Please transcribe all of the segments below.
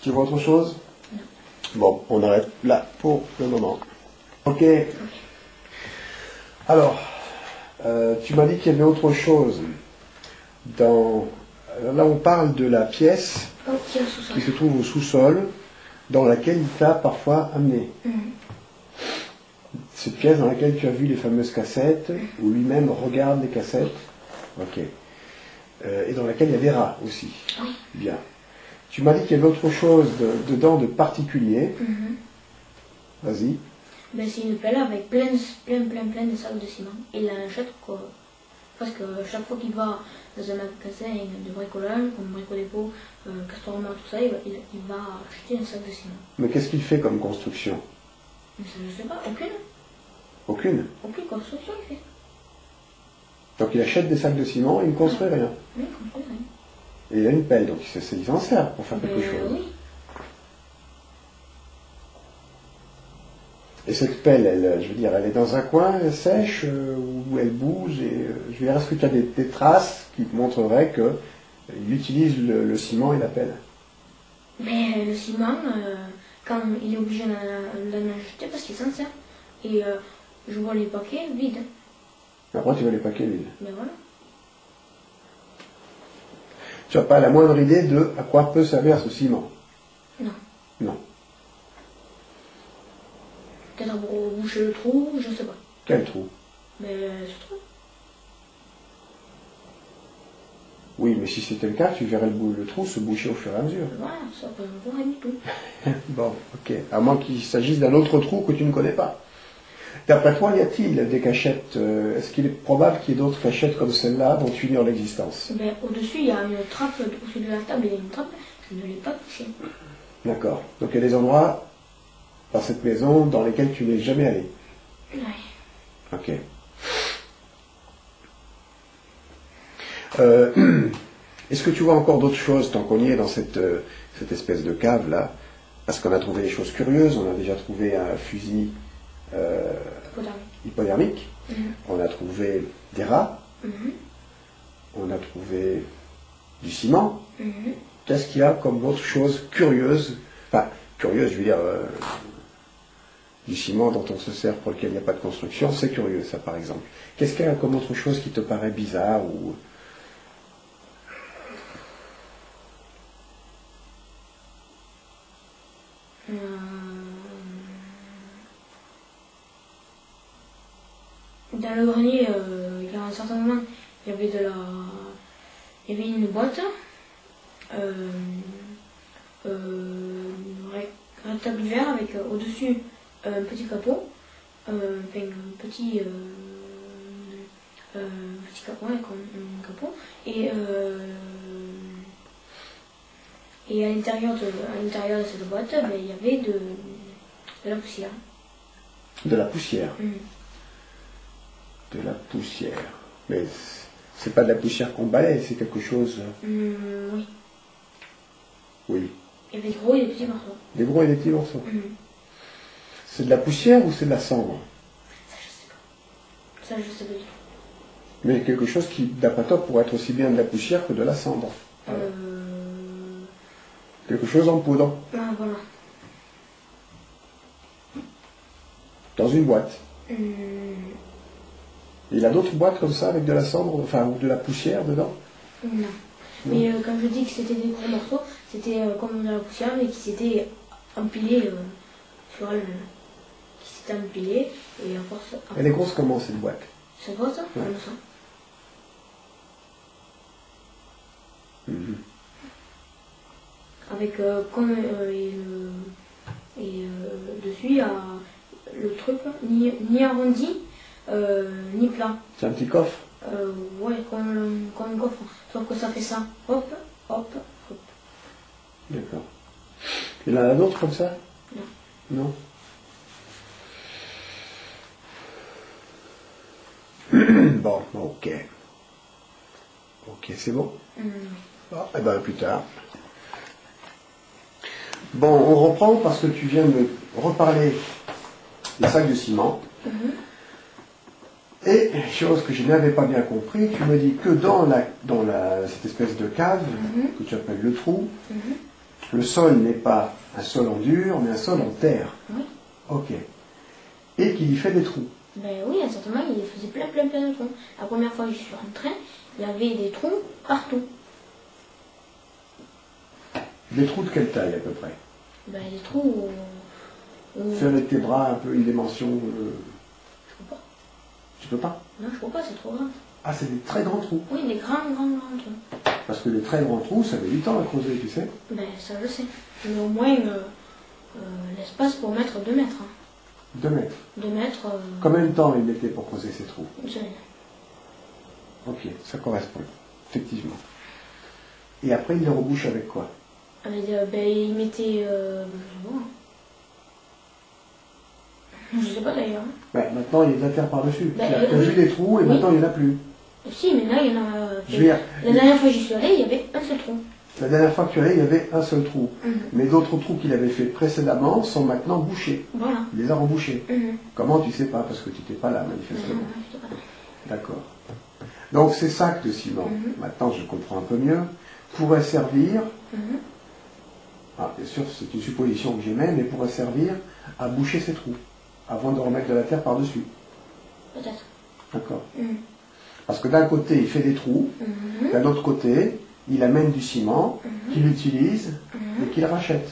Tu vois autre chose? Non. Bon, on arrête là pour le moment. Ok. Alors, tu m'as dit qu'il y avait autre chose. Là, on parle de la pièce qui se trouve au sous-sol, dans laquelle il t'a parfois amené. Cette pièce dans laquelle tu as vu les fameuses cassettes, où lui-même regarde les cassettes. Ok. Et dans laquelle il y a des rats aussi. Oui. Bien. Tu m'as dit qu'il y avait autre chose dedans de particulier. Vas-y. Ben, c'est une pelle avec plein de sacs de ciment. Il la achète quoi. Parce que chaque fois qu'il va dans un magasin de bricolage, comme Brico Dépôt, Castorama, tout ça, il va acheter un sac de ciment. Mais qu'est-ce qu'il fait comme construction? Mais ça, je sais pas, aucune. Aucune. Aucune construction il fait. Donc il achète des sacs de ciment et il ne construit rien. Oui, il construit rien. Et il a une pelle, donc il s'en sert pour faire quelque chose. Oui. Et cette pelle, elle, je veux dire, elle est dans un coin, elle sèche, ou elle bouge, et je veux dire, est-ce que tu as des traces qui te montreraient qu'il utilise le ciment et la pelle? Mais le ciment, quand il est obligé d'en acheter parce qu'il s'en sert. Et je vois les paquets vides. Après, tu vois les paquets vides. Mais voilà. Tu n'as pas la moindre idée de à quoi peut servir ce ciment? Non. Non. Peut-être pour boucher le trou, je sais pas. Quel trou? Mais ce trou. Oui, mais si c'était le cas, tu verrais le trou se boucher au fur et à mesure. Voilà, ça peut ne voir rien du tout. Bon, ok. À moins qu'il s'agisse d'un autre trou que tu ne connais pas. D'après toi, y a-t-il des cachettes est-ce qu'il est probable qu'il y ait d'autres cachettes comme celle-là dont tu ignores l'existence? Ben, au-dessus, il y a une trappe, au-dessus de la table, il y a une trappe, je ne l'ai pas touchée. D'accord. Donc il y a des endroits dans cette maison dans lesquels tu n'es jamais allé. Oui. Ok. Est-ce que tu vois encore d'autres choses tant qu'on y est dans cette espèce de cave là? Parce qu'on a trouvé des choses curieuses, on a déjà trouvé un fusil hypodermique, on a trouvé des rats, on a trouvé du ciment. Qu'est-ce qu'il y a comme autre chose curieuse? Enfin, curieuse, je veux dire, du ciment dont on se sert pour lequel il n'y a pas de construction, c'est curieux ça par exemple. Qu'est-ce qu'il y a comme autre chose qui te paraît bizarre ou... Dans le grenier, il y a un certain moment, il y avait une boîte, rectangulaire avec au-dessus un petit capot, petit capot avec un capot, et à l'intérieur de cette boîte, ben, il y avait de la poussière. De la poussière. De la poussière. Mais c'est pas de la poussière qu'on balaye, c'est quelque chose... Oui. Oui. Il y avait des gros et des petits morceaux. Des gros et des petits morceaux. C'est de la poussière ou c'est de la cendre? Ça, je sais pas du tout. Mais quelque chose qui, d'après toi, pourrait être aussi bien de la poussière que de la cendre. Quelque chose en poudre. Ah, voilà. Dans une boîte. Il a d'autres boîtes comme ça avec de la cendre, enfin, ou de la poussière dedans? Non. Mais quand je dis que c'était des gros morceaux, c'était comme de la poussière, mais qui s'était empilé sur elle-même. Qui s'était empilé, et à force... Elle est grosse comment, cette boîte? C'est gros, ça? Comme ça. Avec, comme... dessus, il y a le truc, ni arrondi, ni plat. C'est un petit coffre? Ouais, comme un coffre. Sauf que ça fait ça. Hop, hop, hop. D'accord. Il y en a d'autres comme ça? Non. Non? Bon, ok. Ok, c'est bon? Bon, eh bien, plus tard. Bon, on reprend parce que tu viens de me reparler des sacs de ciment. Et, chose que je n'avais pas bien compris, tu me dis que dans cette espèce de cave, que tu appelles le trou, Le sol n'est pas un sol en dur, mais un sol en terre. Oui. Ok. Et qu'il y fait des trous. Ben oui, certainement, il faisait plein de trous. La première fois que je suis rentrée, il y avait des trous partout. Des trous de quelle taille à peu près? Ben des trous Fais avec tes bras un peu une dimension. Je peux pas. Tu peux pas? Non, je peux pas, c'est trop grand. Ah, c'est des très grands trous. Oui, des grands trous. Parce que les très grands trous, ça met du temps à creuser, tu sais. Ben ça je sais. Mais au moins l'espace pour mettre 2 mètres. 2 mètres. 2 mètres. Combien de temps il mettait pour creuser ces trous? Une semaine. Ok, ça correspond, effectivement. Et après, il les rebouche avec quoi? Avec, ben il mettait. Je sais pas d'ailleurs. Ben, maintenant, il y a de la terre par-dessus. Ben, Il a prévu des trous et maintenant, il n'y en a plus. Si, mais là, il y en a. Je veux dire, La dernière fois que j'y suis allée, il y avait un seul trou. la dernière fois que tu es allé, il y avait un seul trou. Mhm. Mais d'autres trous qu'il avait fait précédemment sont maintenant bouchés. Voilà. Il les a rebouchés. Mhm. Comment tu sais pas? Parce que tu n'étais pas là, manifestement. Non, je sais pas. D'accord. Donc ces sacs de ciment, maintenant je comprends un peu mieux, pourraient servir, Mhm. bien sûr c'est une supposition que j'émets, mais pourraient servir à boucher ces trous, avant de remettre de la terre par-dessus. Peut-être. D'accord. Mhm. Parce que d'un côté il fait des trous, Mhm. d'un autre côté il amène du ciment, qu'il utilise et qu'il rachète.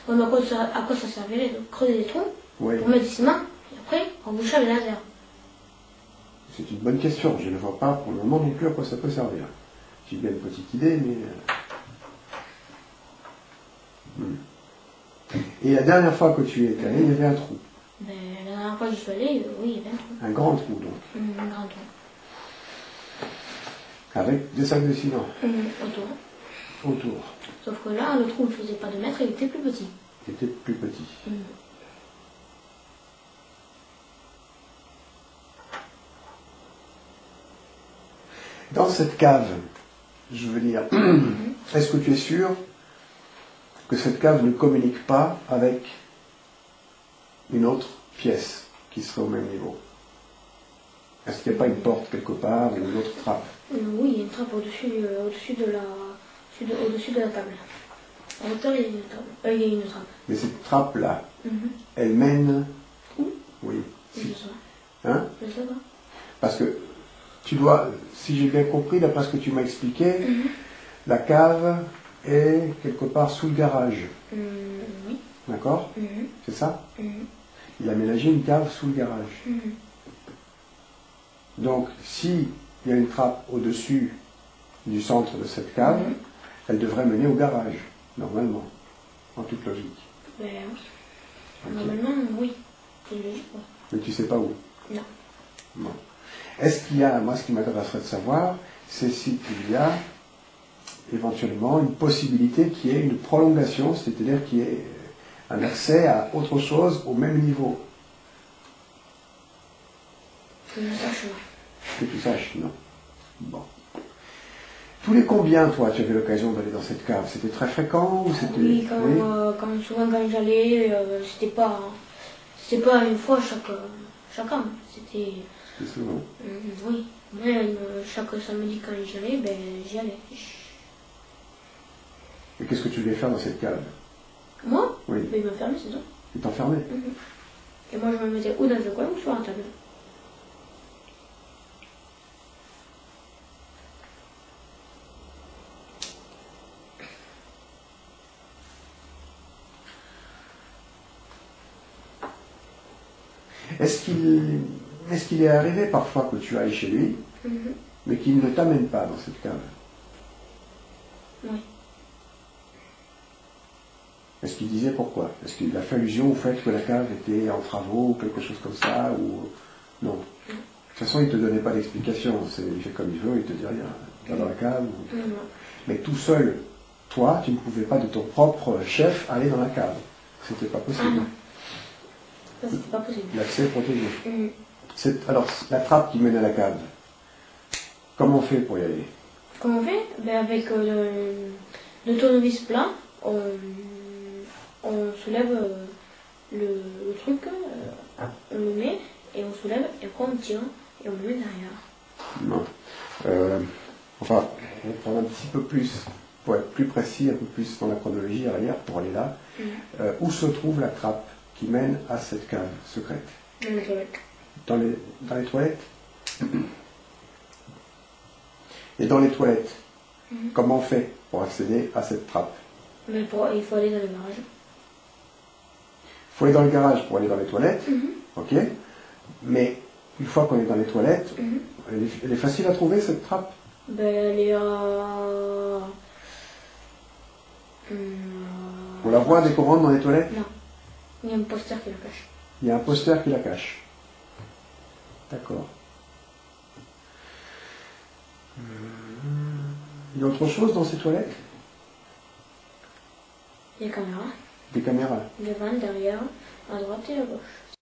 Ouais, mais à quoi ça servirait de creuser des trous Oui, pour mettre du ciment et après reboucher avec la terre? c'est une bonne question. Je ne vois pas pour le moment non plus à quoi ça peut servir. J'ai bien une petite idée, mais... Et la dernière fois que tu es allé, il y avait un trou. Ben, la dernière fois que j'y suis allée, oui, il y avait un trou. Un grand trou, donc. Un grand trou. Avec des sacs de ciment Autour. autour. Sauf que là, le trou ne faisait pas 2 mètres, il était plus petit. Il était plus petit. Dans cette cave, je veux dire, est-ce que tu es sûr que cette cave ne communique pas avec une autre pièce qui serait au même niveau? Est-ce qu'il n'y a pas une porte quelque part ou une autre trappe? Oui, il y a une trappe au-dessus de la table. En hauteur, il y a une table. Il y a une trappe. Mais cette trappe-là, elle mène... Où? Oui. Je sais pas. Hein? Je sais pas. Parce que tu dois, si j'ai bien compris, d'après ce que tu m'as expliqué, la cave est quelque part sous le garage. Oui. D'accord? C'est ça? Mhm. Il a aménagé une cave sous le garage. Donc, s'il y a une trappe au-dessus du centre de cette cave, elle devrait mener au garage, normalement, en toute logique. Ben, Ok. normalement, oui. C'est logique, oui. Mais tu sais pas où. Non. Bon. Est-ce qu'il y a, moi ce qui m'intéresserait de savoir, c'est s'il y a éventuellement une possibilité qu'il y ait une prolongation, c'est-à-dire qu'il y ait un accès à autre chose au même niveau. Que je sache, oui. Que tu saches, non. Bon. Tous les combien, toi, tu avais l'occasion d'aller dans cette cave? C'était très fréquent ou c'était... Oui, souvent quand j'allais, c'était pas une fois chaque an. C'était... C'est souvent. Oui. Mais chaque samedi quand j'y allais, ben j'y allais. Et qu'est-ce que tu voulais faire dans cette cave? Moi? Oui. Ben, il m'a fermé, c'est ça. Tu t'enfermais? Et moi je me mettais ou dans le coin ou sur la table. Est-ce qu'il est arrivé parfois que tu ailles chez lui, mais qu'il ne t'amène pas dans cette cave? Oui. Est-ce qu'il disait pourquoi? Est-ce qu'il a fait allusion au fait que la cave était en travaux ou quelque chose comme ça ou... Non. De toute façon, il ne te donnait pas d'explication. Il fait comme il veut, il te dit rien. Va dans la cave. Ou... Non. Mais tout seul, toi, tu ne pouvais pas de ton propre chef aller dans la cave. C'était pas possible. Ah non. Ça, c'était pas possible. L'accès est protégé. Alors, la trappe qui mène à la cave, comment on fait pour y aller? Comment on fait? Ben avec le tournevis plat, on soulève le truc, on le met et on soulève et après on tire et on le met derrière. Non. Enfin, on va prendre un petit peu plus pour être plus précis, un peu plus dans la chronologie arrière, pour aller là, où se trouve la trappe qui mène à cette cave secrète? Dans les toilettes. Dans les toilettes? Et dans les toilettes, comment on fait pour accéder à cette trappe? Mais il faut aller dans le garage. Il faut aller dans le garage pour aller dans les toilettes, ok? Mais une fois qu'on est dans les toilettes, elle est facile à trouver cette trappe? Ben, elle est à... On la voit dès qu'on rentre dans les toilettes? Non. Il y a un poster qui la cache. Il y a un poster qui la cache. D'accord. Il y a autre chose dans ces toilettes? Il y a des caméras. Des caméras. Devant, derrière, à droite et à gauche.